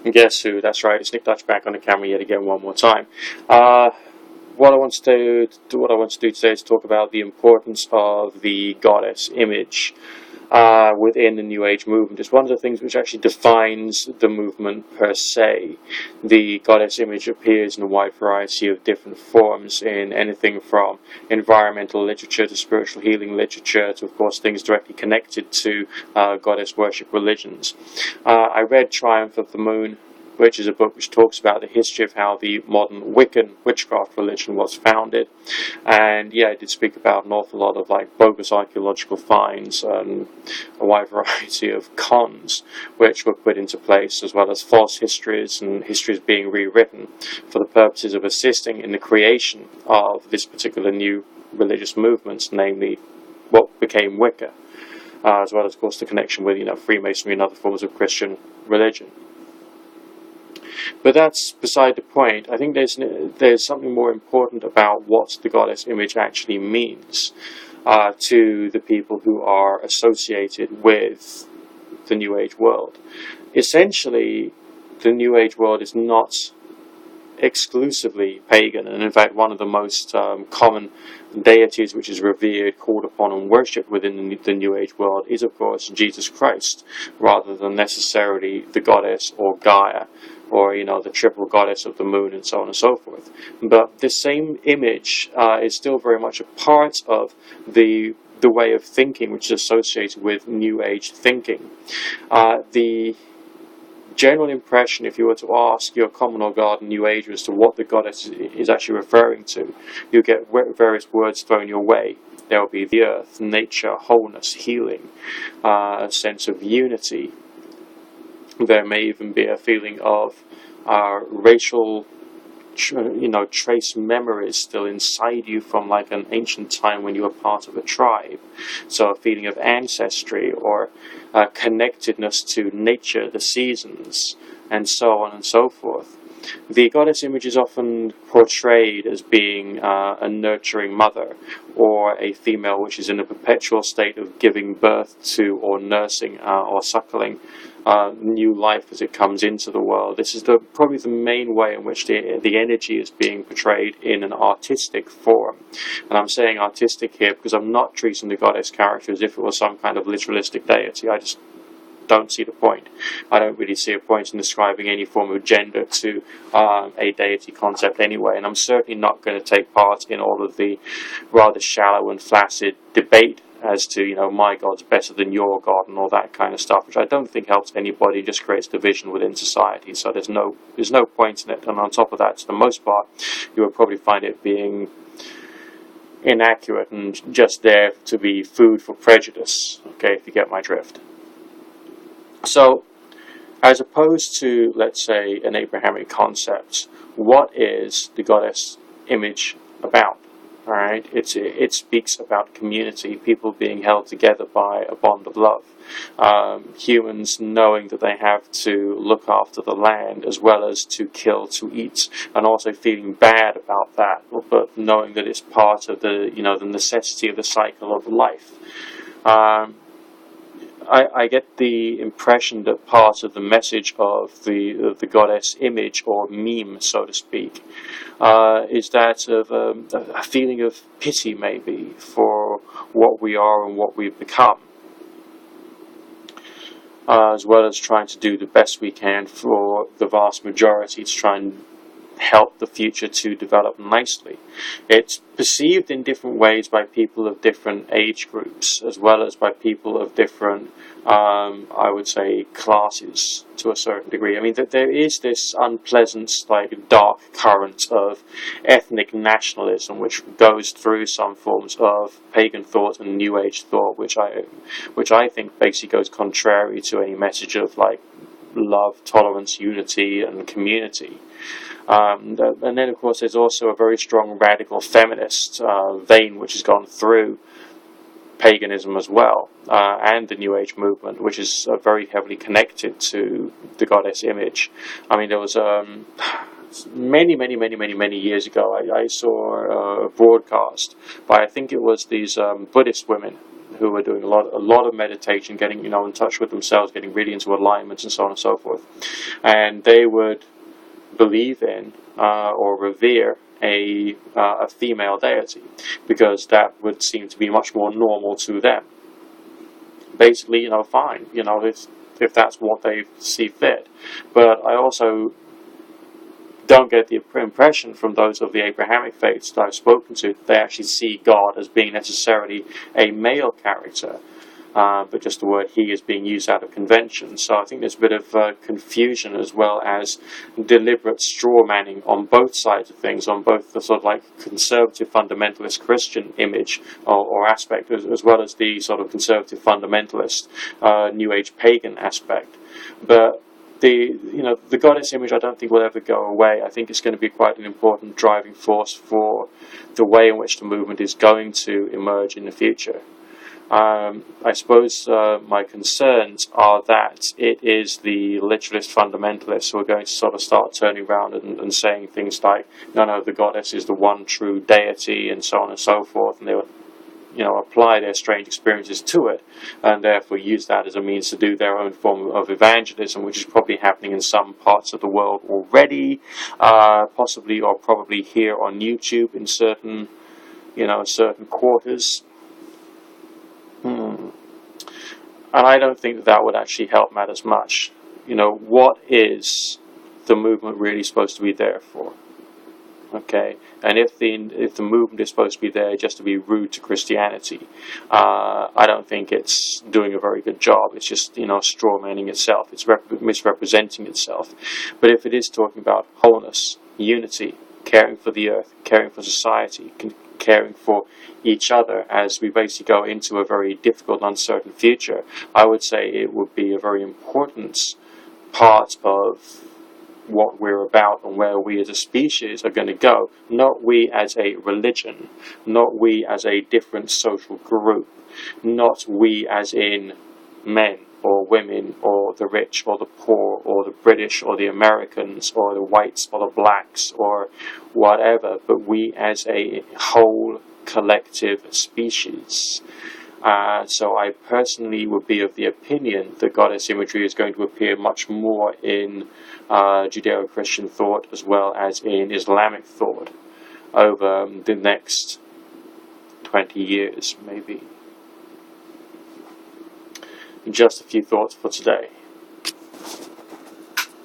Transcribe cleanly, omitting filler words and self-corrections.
Guess who? That's right. It's Nick Dutch back on the camera yet again, one more time. Uh, what I want to do today is talk about the importance of the goddess image within the New Age movement. It's one of the things which actually defines the movement per se. The goddess image appears in a wide variety of different forms, in anything from environmental literature to spiritual healing literature to, of course, things directly connected to goddess worship religions. I read Triumph of the Moon, which is a book which talks about the history of how the modern Wiccan witchcraft religion was founded. And yeah, it did speak about an awful lot of like bogus archaeological finds and a wide variety of cons which were put into place, as well as false histories and histories being rewritten for the purposes of assisting in the creation of this particular new religious movement, namely what became Wicca, as well as, of course, the connection with Freemasonry and other forms of Christian religion. But that's beside the point. I think there's something more important about what the goddess image actually means to the people who are associated with the New Age world. Essentially, the New Age world is not exclusively pagan, and in fact one of the most common deities which is revered, called upon and worshipped within the New Age world is, of course, Jesus Christ, rather than necessarily the goddess or Gaia, or the triple goddess of the moon, and so on and so forth. But this same image is still very much a part of the way of thinking which is associated with New Age thinking. The general impression, if you were to ask your common or garden New Ager as to what the goddess is actually referring to, you get various words thrown your way. There will be the earth, nature, wholeness, healing, a sense of unity. There may even be a feeling of racial, trace memories still inside you from like an ancient time when you were part of a tribe. So a feeling of ancestry or connectedness to nature, the seasons, and so on and so forth. The goddess image is often portrayed as being a nurturing mother, or a female which is in a perpetual state of giving birth to, or nursing, or suckling new life as it comes into the world. This is probably the main way in which the energy is being portrayed in an artistic form. And I'm saying artistic here because I'm not treating the goddess character as if it was some kind of literalistic deity. I just don't see the point. I don't really see a point in describing any form of gender to a deity concept anyway, and I'm certainly not going to take part in all of the rather shallow and flaccid debate as to, my God's better than your God and all that kind of stuff, which I don't think helps anybody, just creates division within society. So there's no point in it. And on top of that, for the most part, you will probably find it being inaccurate and just there to be food for prejudice, okay, if you get my drift. So, as opposed to, let's say, an Abrahamic concept, what is the goddess image about? All right, it speaks about community, people being held together by a bond of love, humans knowing that they have to look after the land as well as to kill, to eat, and also feeling bad about that, but knowing that it's part of the the necessity of the cycle of life. I get the impression that part of the message of the goddess image, or meme, so to speak, is that of a feeling of pity, maybe, for what we are and what we've become, as well as trying to do the best we can for the vast majority to try and help the future to develop nicely. It's perceived in different ways by people of different age groups, as well as by people of different, I would say, classes to a certain degree. I mean, that there is this unpleasant, dark current of ethnic nationalism which goes through some forms of pagan thought and New Age thought, which I think basically goes contrary to any message of love, tolerance, unity, and community. And then, of course, there's also a very strong radical feminist vein which has gone through paganism as well, and the New Age movement, which is very heavily connected to the goddess image. I mean, there was many years ago, I saw a broadcast by, I think it was these Buddhist women who were doing a lot of meditation, getting in touch with themselves, getting really into alignments and so on and so forth, and they would believe in or revere a female deity, because that would seem to be much more normal to them. Basically, fine, if that's what they see fit. But I also don't get the impression from those of the Abrahamic faiths that I've spoken to that they actually see God as being necessarily a male character, but just the word he is being used out of convention. So I think there's a bit of confusion, as well as deliberate straw manning on both sides of things, on both the sort of like conservative fundamentalist Christian image or aspect, as well as the sort of conservative fundamentalist New Age pagan aspect. But the goddess image, I don't think will ever go away. I think it's going to be quite an important driving force for the way in which the movement is going to emerge in the future. I suppose my concerns are that it is the literalist fundamentalists who are going to sort of start turning around and saying things like, no, the goddess is the one true deity, and so on and so forth, and they will apply their strange experiences to it, and therefore use that as a means to do their own form of evangelism, which is probably happening in some parts of the world already, possibly or probably here on YouTube in certain quarters. And I don't think that would actually help matters much. What is the movement really supposed to be there for? Okay, and if the movement is supposed to be there just to be rude to Christianity, I don't think it's doing a very good job. It's just straw manning itself. It's misrepresenting itself. But if it is talking about wholeness, unity, caring for the earth, caring for society, caring for each other as we basically go into a very difficult, uncertain future, I would say it would be a very important part of what we're about and where we as a species are going to go. Not we as a religion, not we as a different social group, not we as in men or women or the rich or the poor or the British or the Americans or the whites or the blacks or whatever, but we as a whole collective species. So I personally would be of the opinion that goddess imagery is going to appear much more in Judeo-Christian thought as well as in Islamic thought over the next 20 years, maybe. Just a few thoughts for today.